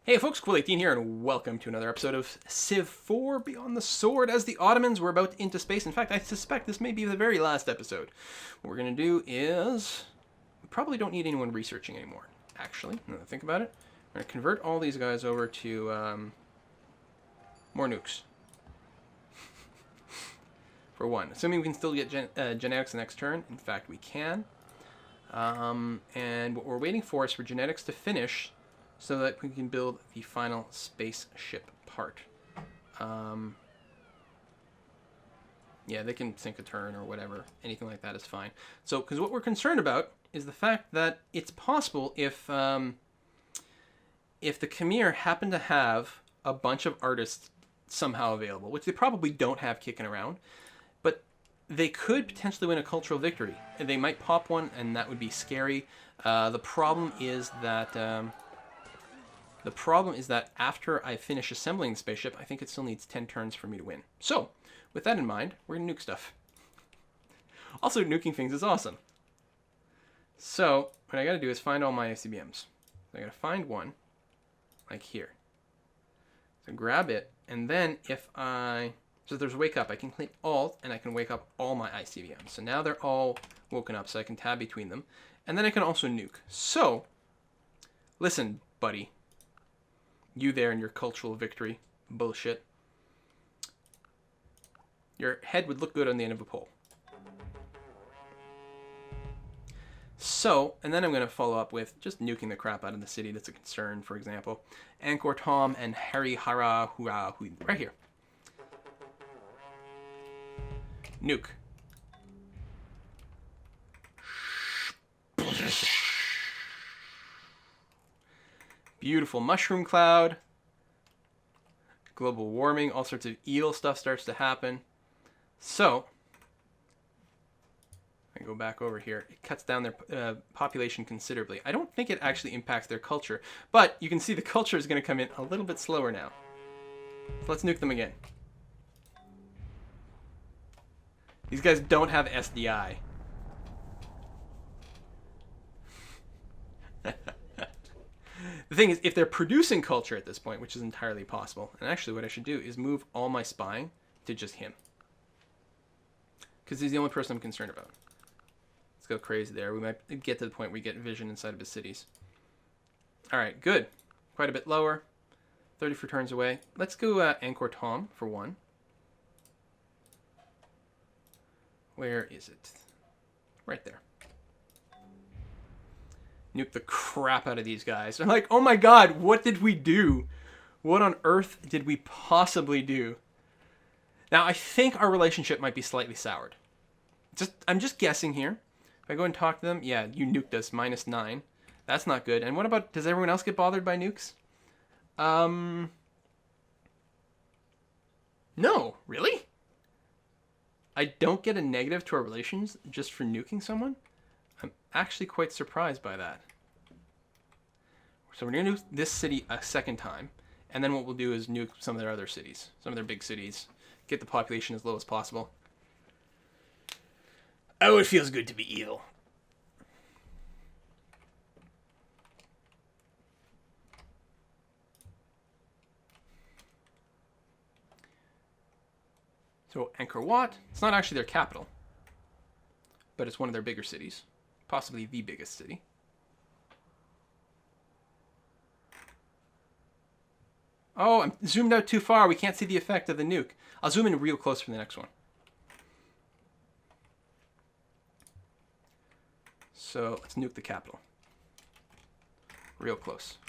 Hey folks, Quill18 here, and welcome to another episode of Civ 4 Beyond the Sword. As the Ottomans, we're about into space. In fact, I suspect this may be the very last episode. What we're going to do is... we probably don't need anyone researching anymore, actually, now that I think about it. We're going to convert all these guys over to more nukes. For one. Assuming we can still get genetics the next turn. In fact, we can. And what we're waiting for is for genetics to finish so that we can build the final spaceship part. Yeah, they can sink a turn or whatever. Anything like that is fine. So, because what we're concerned about is the fact that it's possible if the Khmer happen to have a bunch of artists somehow available, which they probably don't have kicking around, but they could potentially win a cultural victory. They might pop one, and that would be scary. The problem is that after I finish assembling the spaceship, I think it still needs 10 turns for me to win. So, with that in mind, we're going to nuke stuff. Also, nuking things is awesome. So, what I got to do is find all my ICBMs. I got to find one, like here. So grab it, and then so there's wake up, I can click Alt, and I can wake up all my ICBMs. So now they're all woken up, so I can tab between them. And then I can also nuke. So, listen, buddy. You there and your cultural victory bullshit. Your head would look good on the end of a pole. So, and then I'm going to follow up with just nuking the crap out of the city that's a concern, for example. Angkor Tom and Hari Hara Hura right here. Nuke. Beautiful mushroom cloud. Global warming, all sorts of evil stuff starts to happen. So, I go back over here. It cuts down their population considerably. I don't think it actually impacts their culture, but you can see the culture is going to come in a little bit slower now. So let's nuke them again. These guys don't have SDI. The thing is, if they're producing culture at this point, which is entirely possible, and actually what I should do is move all my spying to just him. Because he's the only person I'm concerned about. Let's go crazy there. We might get to the point where we get vision inside of his cities. Alright, good. Quite a bit lower. 34 turns away. Let's go Angkor Tom for one. Where is it? Right there. Nuke the crap out of these guys. I'm like, oh my god, what did we do? What on earth did we possibly do? Now, I think our relationship might be slightly soured. I'm just guessing here. If I go and talk to them, yeah, you nuked us, -9. That's not good. And what about, does everyone else get bothered by nukes? No, really? I don't get a negative to our relations just for nuking someone? I'm actually quite surprised by that. So we're going to nuke this city a second time, and then what we'll do is nuke some of their other cities, some of their big cities, get the population as low as possible. Oh, it feels good to be evil. So Angkor Wat, it's not actually their capital, but it's one of their bigger cities. Possibly the biggest city. Oh, I'm zoomed out too far. We can't see the effect of the nuke. I'll zoom in real close for the next one. So let's nuke the capital. Real close.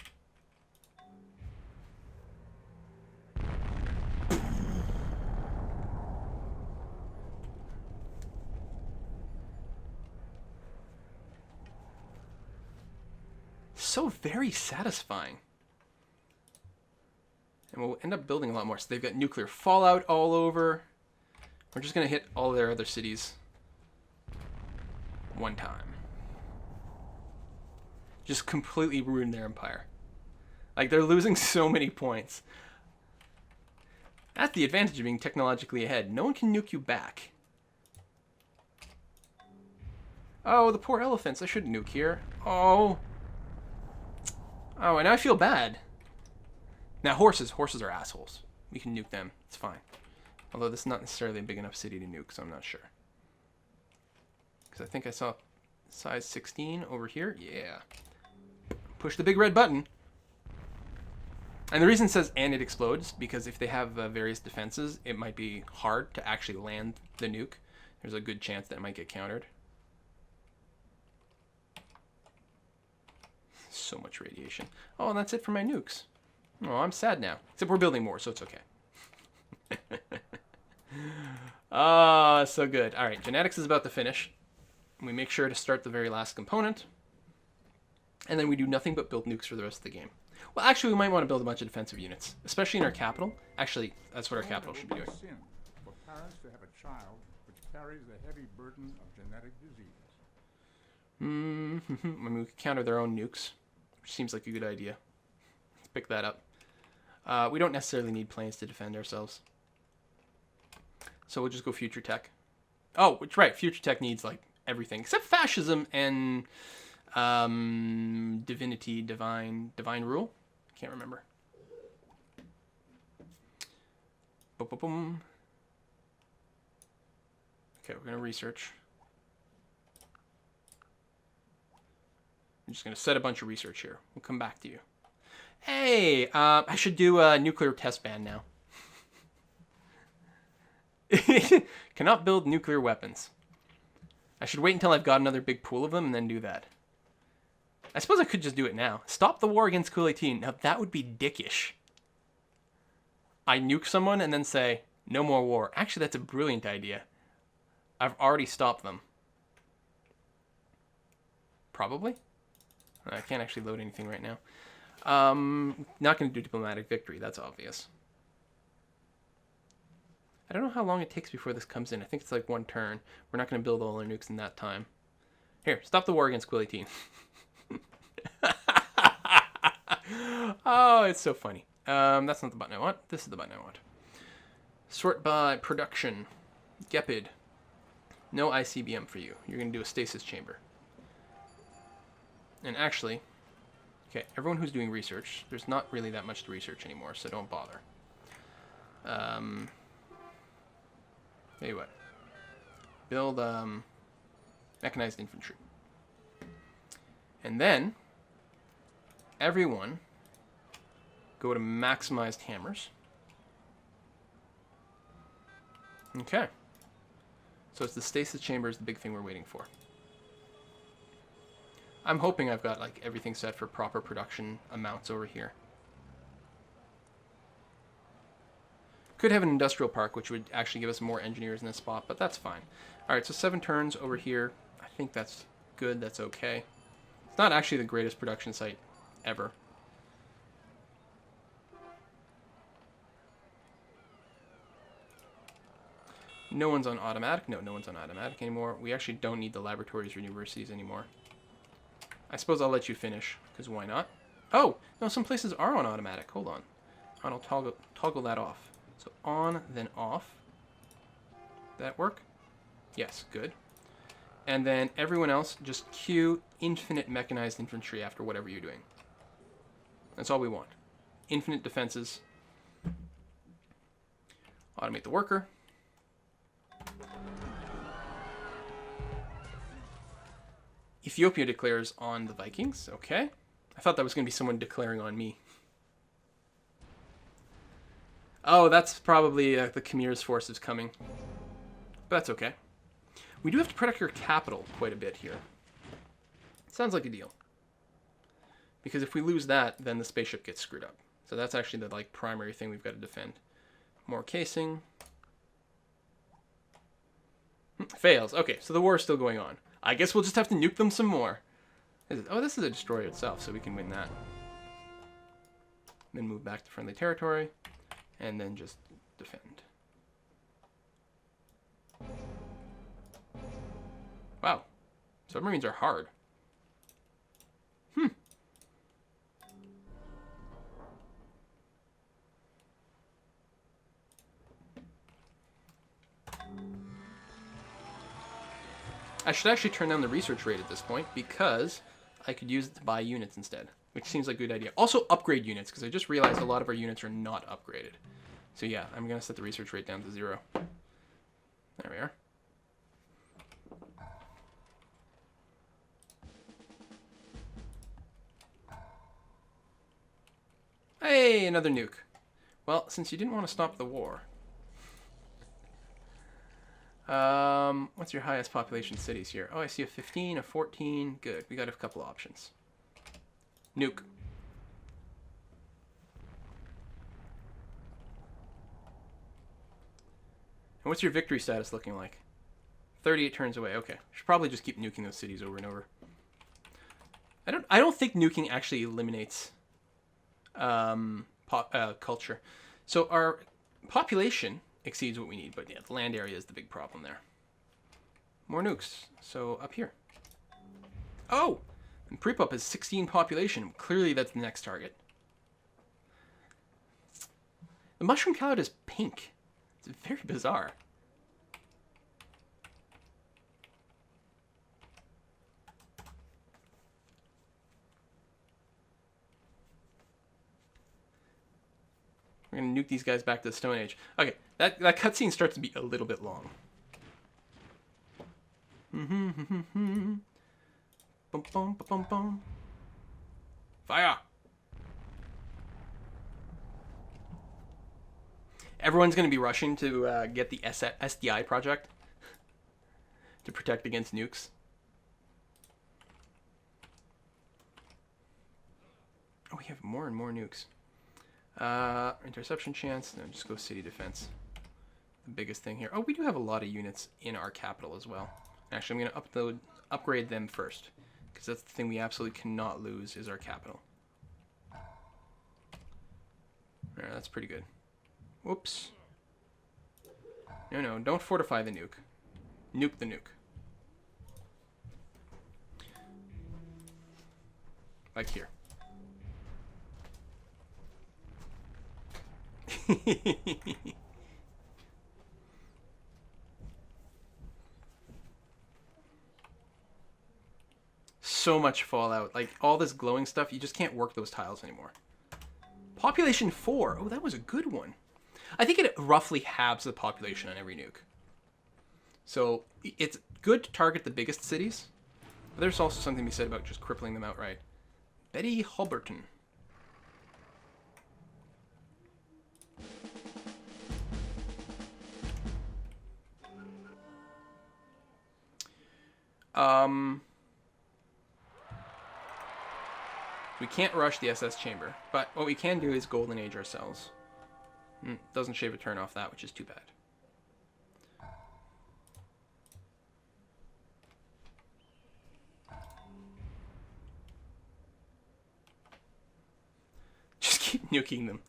So very satisfying. And we'll end up building a lot more. So they've got nuclear fallout all over. We're just going to hit all their other cities one time. Just completely ruin their empire. Like, they're losing so many points. That's the advantage of being technologically ahead. No one can nuke you back. Oh, the poor elephants. I shouldn't nuke here. Oh. Oh, and now I feel bad. Now, horses are assholes. We can nuke them. It's fine. Although this is not necessarily a big enough city to nuke, so I'm not sure. Because I think I saw size 16 over here. Yeah. Push the big red button. And the reason it says and it explodes, because if they have various defenses, it might be hard to actually land the nuke. There's a good chance that it might get countered. So much radiation. Oh, and that's it for my nukes. Oh, I'm sad now. Except we're building more, so it's okay. Ah, so good. All right, genetics is about to finish. We make sure to start the very last component. And then we do nothing but build nukes for the rest of the game. Well, actually, we might want to build a bunch of defensive units, especially in our capital. Actually, that's what our capital should be doing. Sin for parents to have a child which carries the heavy burden of genetic disease. I mean, we could counter their own nukes, which seems like a good idea. Let's pick that up. We don't necessarily need planes to defend ourselves. So we'll just go future tech. Oh, which right, future tech needs like everything except fascism and divinity, divine rule. Can't remember. Boom, boom, boom. Okay, we're gonna research. I'm just gonna set a bunch of research here. We'll come back to you. Hey, I should do a nuclear test ban now. Cannot build nuclear weapons. I should wait until I've got another big pool of them and then do that. I suppose I could just do it now. Stop the war against Quill 18. Now that would be dickish. I nuke someone and then say, no more war. Actually, that's a brilliant idea. I've already stopped them. Probably. I can't actually load anything right now. Not going to do diplomatic victory. That's obvious. I don't know how long it takes before this comes in. I think it's like one turn. We're not going to build all our nukes in that time. Here, stop the war against Quill 18. Oh, it's so funny. That's not the button I want. This is the button I want. Sort by production. Gepid. No ICBM for you. You're going to do a stasis chamber. And actually, okay, everyone who's doing research, there's not really that much to research anymore, so don't bother. Tell you what. Build mechanized infantry. And then everyone go to maximized hammers. Okay. So it's the stasis chamber is the big thing we're waiting for. I'm hoping I've got like everything set for proper production amounts over here. Could have an industrial park, which would actually give us more engineers in this spot, but that's fine. All right, so 7 turns over here. I think that's good. That's okay. It's not actually the greatest production site ever. No one's on automatic. No, no one's on automatic anymore. We actually don't need the laboratories or universities anymore. I suppose I'll let you finish, because why not? Oh, no, some places are on automatic. Hold on. I'll toggle that off. So on, then off. That work? Yes, good. And then everyone else, just queue infinite mechanized infantry after whatever you're doing. That's all we want. Infinite defenses. Automate the worker. Ethiopia declares on the Vikings. Okay. I thought that was going to be someone declaring on me. Oh, that's probably the Khmer's forces coming. But that's okay. We do have to protect our capital quite a bit here. Sounds like a deal. Because if we lose that, then the spaceship gets screwed up. So that's actually the primary thing we've got to defend. More casing. Fails. Okay, so the war is still going on. I guess we'll just have to nuke them some more. Oh, this is a destroyer itself, so we can win that. Then move back to friendly territory, and then just defend. Wow. Submarines are hard. I should actually turn down the research rate at this point because I could use it to buy units instead. which seems like a good idea. Also, upgrade units, because I just realized a lot of our units are not upgraded. So yeah, I'm going to set the research rate down to 0. There we are. Hey, another nuke. Well, since you didn't want to stop the war. What's your highest population cities here? Oh, I see a 15, a 14. Good. We got a couple options. Nuke. And what's your victory status looking like? 38 turns away. Okay. Should probably just keep nuking those cities over and over. I don't think nuking actually eliminates culture. So our population exceeds what we need, but yeah, the land area is the big problem there. More nukes. So up here. Oh! And Prepop has 16 population. Clearly that's the next target. The mushroom cloud is pink. It's very bizarre. We're going to nuke these guys back to the Stone Age. Okay, that cutscene starts to be a little bit long. Bum, bum, bum, bum. Fire! Everyone's going to be rushing to get the SDI project to protect against nukes. Oh, we have more and more nukes. Interception chance. No, just go city defense. The biggest thing here. Oh, we do have a lot of units in our capital as well. Actually, I'm going to upgrade them first, because that's the thing we absolutely cannot lose is our capital. Alright, that's pretty good. Whoops. No, don't fortify the nuke. Nuke the nuke. Like here. So much fallout. Like, all this glowing stuff, you just can't work those tiles anymore. Population 4. Oh, that was a good one. I think it roughly halves the population on every nuke. So, it's good to target the biggest cities. But there's also something to be said about just crippling them outright. Betty Halberton. We can't rush the SS chamber, but what we can do is Golden Age ourselves. Doesn't shave a turn off that, which is too bad. Just keep nuking them.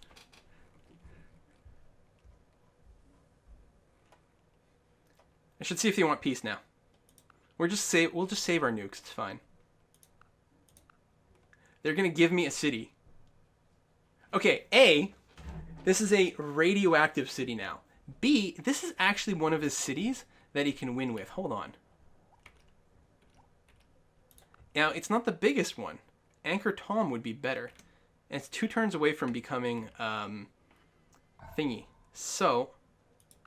I should see if they want peace now. We'll just save our nukes, it's fine. They're gonna give me a city. Okay, A, this is a radioactive city now. B, this is actually one of his cities that he can win with. Hold on. Now, it's not the biggest one. Anchor Tom would be better. And it's 2 turns away from becoming thingy. So,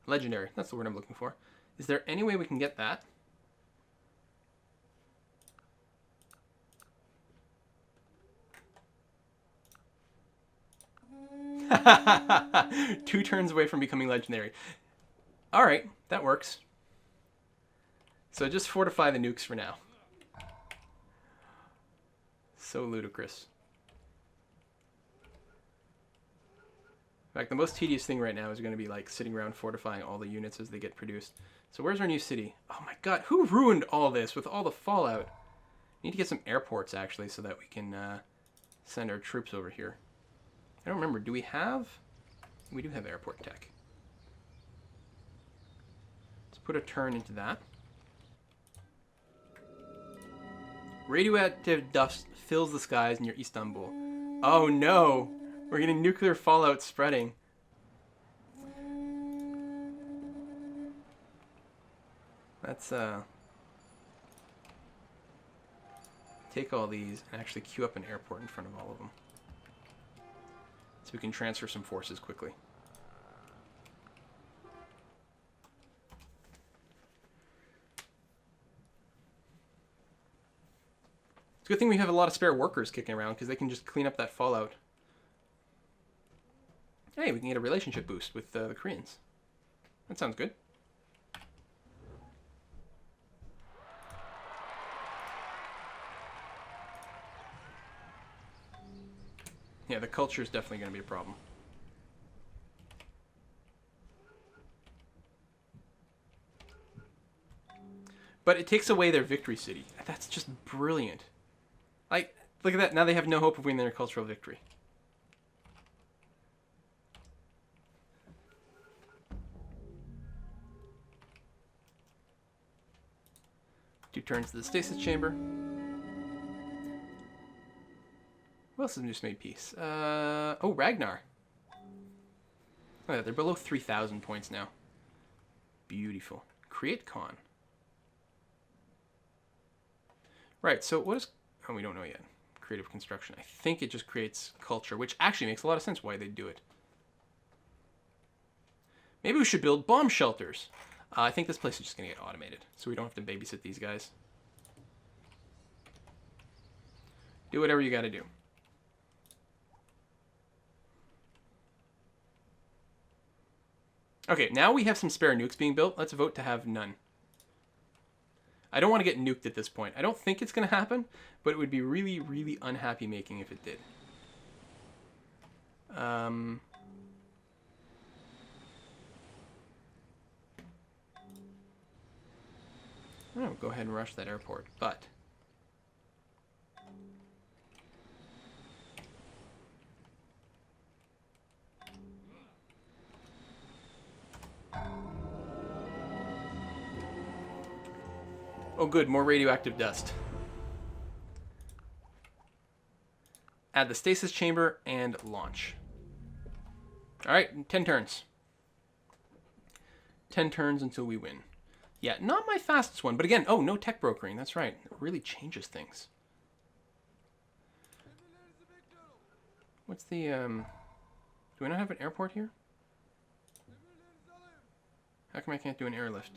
legendary. That's the word I'm looking for. Is there any way we can get that? Two turns away from becoming legendary. Alright, that works. So just fortify the nukes for now. So ludicrous. In fact, the most tedious thing right now is going to be like sitting around fortifying all the units as they get produced. So where's our new city? Oh my god, who ruined all this with all the fallout? We need to get some airports actually so that we can send our troops over here. I don't remember, do we have? We do have airport tech. Let's put a turn into that. Radioactive dust fills the skies near Istanbul. Oh no! We're getting nuclear fallout spreading. That's take all these and actually queue up an airport in front of all of them. So we can transfer some forces quickly. It's a good thing we have a lot of spare workers kicking around because they can just clean up that fallout. Hey, we can get a relationship boost with the Koreans. That sounds good. Yeah, the culture is definitely going to be a problem. But it takes away their victory city. That's just brilliant. Like, look at that. Now they have no hope of winning their cultural victory. Two turns to the stasis chamber. Who else has just made peace? Oh, Ragnar. Oh, yeah, they're below 3,000 points now. Beautiful. Create con. Right, so what is... Oh, we don't know yet. Creative construction. I think it just creates culture, which actually makes a lot of sense why they'd do it. Maybe we should build bomb shelters. I think this place is just going to get automated, so we don't have to babysit these guys. Do whatever you got to do. Okay, now we have some spare nukes being built. Let's vote to have none. I don't want to get nuked at this point. I don't think it's going to happen, but it would be really, really unhappy making if it did. Oh, go ahead and rush that airport, but... Oh good, more radioactive dust. Add the stasis chamber and launch. Alright, 10 turns. 10 turns until we win. Yeah, not my fastest one, but again, oh, no tech brokering, that's right. It really changes things. What's the, do we not have an airport here? How come I can't do an airlift?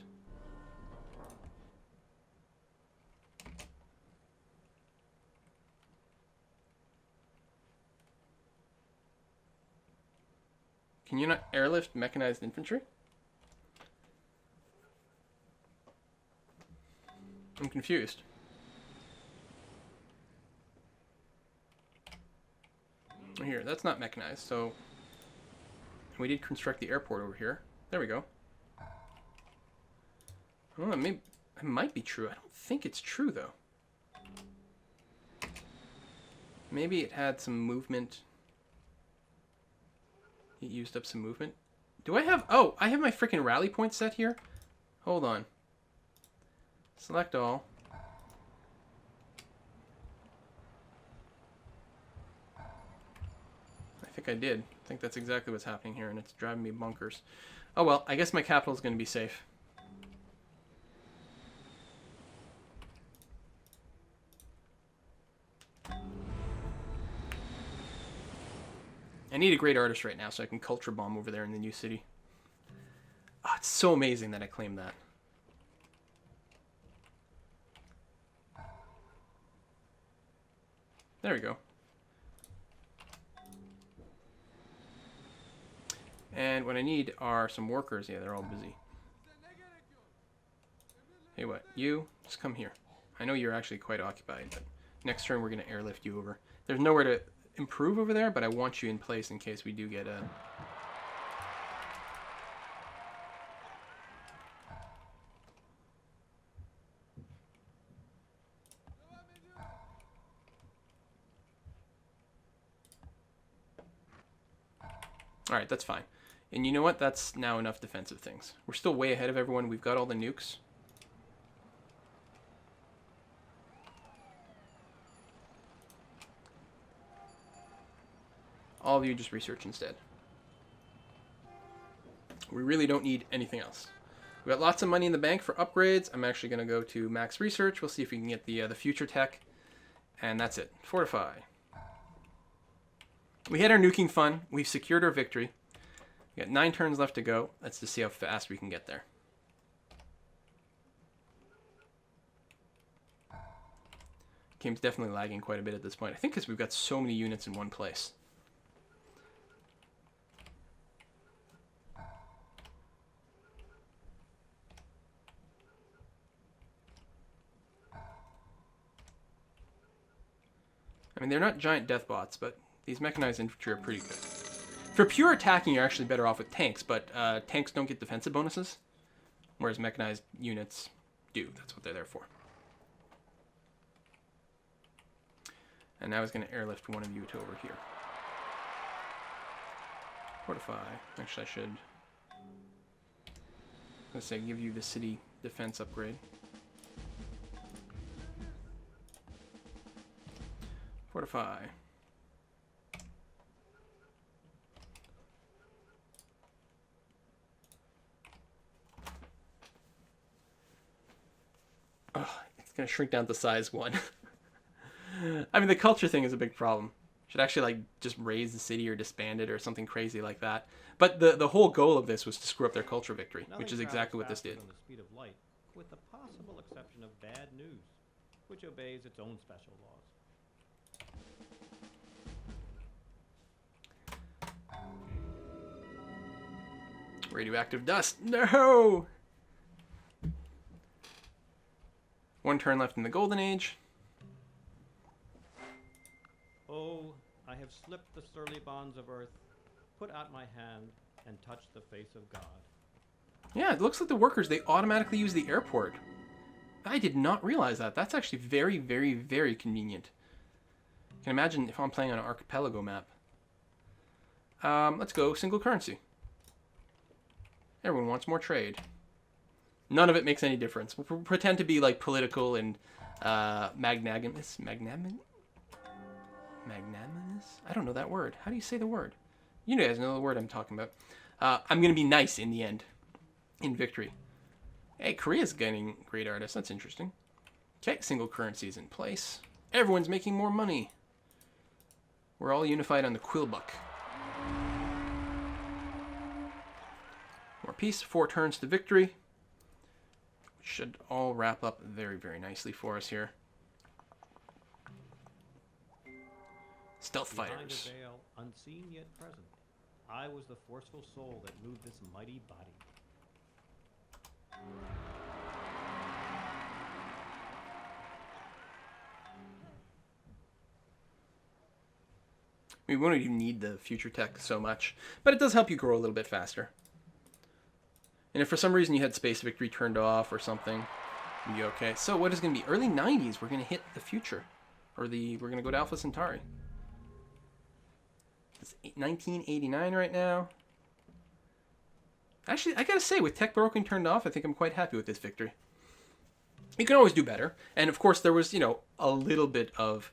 Can you not airlift mechanized infantry? I'm confused. Here, that's not mechanized, so... We did construct the airport over here. There we go. Oh, maybe it might be true. I don't think it's true, though. Maybe it had some movement. It used up some movement. Do I have... Oh, I have my freaking rally point set here? Hold on. Select all. I think I did. I think that's exactly what's happening here, and it's driving me bonkers. Oh well, I guess my capital is going to be safe. I need a great artist right now so I can culture bomb over there in the new city. Oh, it's so amazing that I claimed that. There we go. And what I need are some workers. Yeah, they're all busy. Hey, what? You? Just come here. I know you're actually quite occupied, but next turn we're going to airlift you over. There's nowhere to improve over there, but I want you in place in case we do get a... Alright, that's fine. And you know what? That's now enough defensive things. We're still way ahead of everyone. We've got all the nukes. All of you just research instead. We really don't need anything else. We've got lots of money in the bank for upgrades. I'm actually going to go to max research. We'll see if we can get the future tech. And that's it. Fortify. We had our nuking fun. We've secured our victory. We got 9 turns left to go. Let's just see how fast we can get there. Game's definitely lagging quite a bit at this point. I think because we've got so many units in one place. I mean, they're not giant death bots, but these mechanized infantry are pretty good. For pure attacking, you're actually better off with tanks, but tanks don't get defensive bonuses, whereas mechanized units do. That's what they're there for. And now I was going to airlift one of you to over here. Fortify. Actually, I should... let's say give you the city defense upgrade. Fortify. Oh, it's going to shrink down to size 1. I mean, the culture thing is a big problem. Should actually, like, just raise the city or disband it or something crazy like that. But the whole goal of this was to screw up their culture victory, which is exactly what this did. The speed of light, with the possible exception of bad news, which obeys its own special laws. Radioactive dust. No! 1 turn left in the Golden Age. Oh, I have slipped the surly bonds of earth, put out my hand, and touched the face of God. Yeah, it looks like the workers, they automatically use the airport. I did not realize that. That's actually very, very, very convenient. You can imagine if I'm playing on an archipelago map. Let's go single currency. Everyone wants more trade. None of it makes any difference. We'll pretend to be like political and magnanimous. Magnanimous? I don't know that word. How do you say the word? You guys know the word I'm talking about. I'm going to be nice in the end. In victory. Hey, Korea's getting great artists. That's interesting. Okay, single currency is in place. Everyone's making more money. We're all unified on the Quill buck. More peace. 4 turns to victory. Should all wrap up very, very nicely for us here. Stealth fighters. Behind a veil, unseen yet present, I was the forceful soul that moved this mighty body. We won't even need the future tech so much, but it does help you grow a little bit faster. And if for some reason you had Space Victory turned off or something, you'd be okay. So what is going to be? Early 90s, we're going to hit the future. Or we're going to go to Alpha Centauri. It's 1989 right now. Actually, I gotta say, with tech broken turned off, I think I'm quite happy with this victory. You can always do better. And of course, there was, you know, a little bit of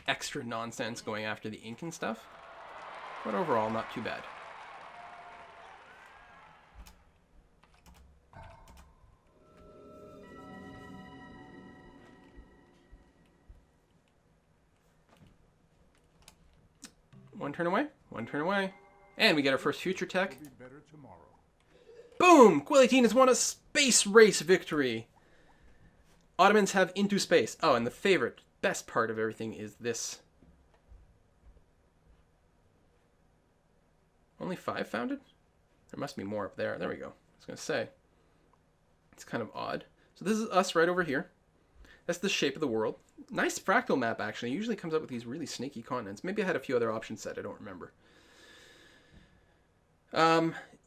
extra nonsense going after the ink and stuff. But overall, not too bad. One turn away. One turn away. And we get our first future tech. Will be better tomorrow. Boom! Quillitine has won a space race victory. Ottomans have into space. Oh, and the favorite, best part of everything is this. Only 5 founded? There must be more up there. There we go. I was going to say. It's kind of odd. So this is us right over here. That's the shape of the world. Nice fractal map, actually. It usually comes up with these really snaky continents. Maybe I had a few other options set. I don't remember.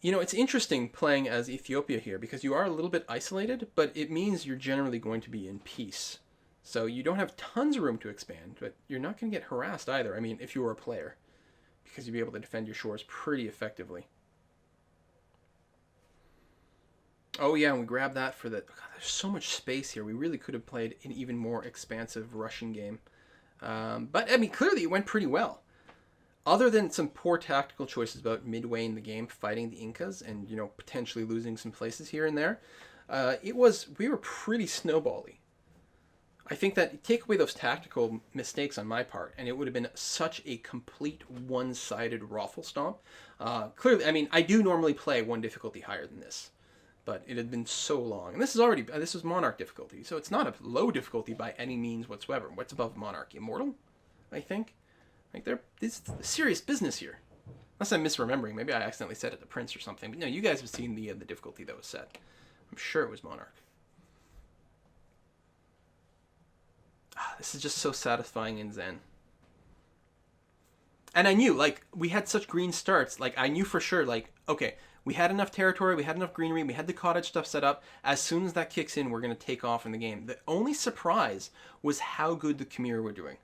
You know, it's interesting playing as Ethiopia here because you are a little bit isolated, but it means you're generally going to be in peace. So you don't have tons of room to expand, but you're not going to get harassed either. I mean, if you were a player, because you'd be able to defend your shores pretty effectively. Oh yeah, and we grabbed that for the... God, there's so much space here. We really could have played an even more expansive Russian game. But, I mean, clearly it went pretty well. Other than some poor tactical choices about midway in the game fighting the Incas and, you know, potentially losing some places here and there, we were pretty snowbally. I think that take away those tactical mistakes on my part, and it would have been such a complete one-sided raffle stomp. Clearly, I mean, I do normally play one difficulty higher than this, but it had been so long. And this is Monarch difficulty, so it's not a low difficulty by any means whatsoever. What's above Monarch? Immortal, I think. Like, this serious business here. Unless I'm misremembering. Maybe I accidentally set it to Prince or something. But no, you guys have seen the difficulty that was set. I'm sure it was Monarch. This is just so satisfying in Zen. And I knew, like, we had such green starts. Like, I knew for sure, like, okay, we had enough territory, we had enough greenery, we had the cottage stuff set up. As soon as that kicks in, we're going to take off in the game. The only surprise was how good the Khmer were doing.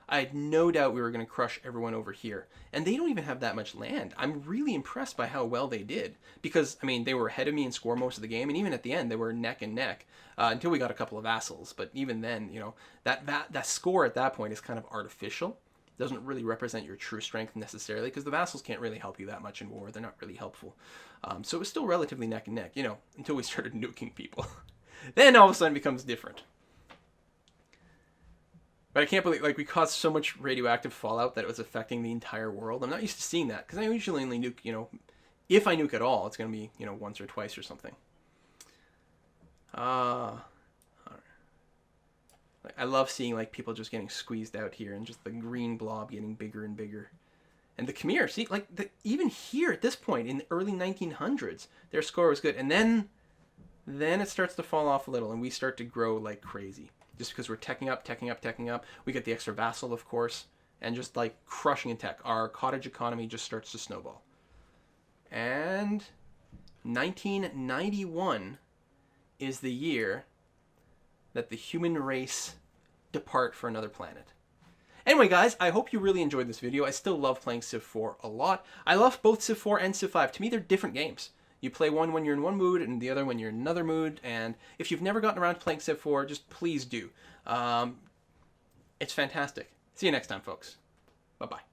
I had no doubt we were going to crush everyone over here. And they don't even have that much land. I'm really impressed by how well they did. Because, I mean, they were ahead of me in score most of the game. And even at the end, they were neck and neck. Until we got a couple of vassals. But even then, you know, that score at that point is kind of artificial. It doesn't really represent your true strength necessarily. Because the vassals can't really help you that much in war. They're not really helpful. So it was still relatively neck and neck, you know, until we started nuking people. Then all of a sudden it becomes different. But I can't believe, like, we caused so much radioactive fallout that it was affecting the entire world. I'm not used to seeing that, because I usually only nuke, you know, if I nuke at all, it's going to be, you know, once or twice or something. Alright. Like, I love seeing, like, people just getting squeezed out here, and just the green blob getting bigger and bigger. And the Khmer, see, like, even here at this point, in the early 1900s, their score was good. And then it starts to fall off a little, and we start to grow like crazy. Just because we're teching up. We get the extra vassal, of course, and just like crushing in tech. Our cottage economy just starts to snowball. And 1991 is the year that the human race depart for another planet. Anyway, guys, I hope you really enjoyed this video. I still love playing Civ 4 a lot. I love both Civ 4 and Civ 5. To me, they're different games. You play one when you're in one mood and the other when you're in another mood. And if you've never gotten around to playing Civ 4, just please do. It's fantastic. See you next time, folks. Bye-bye.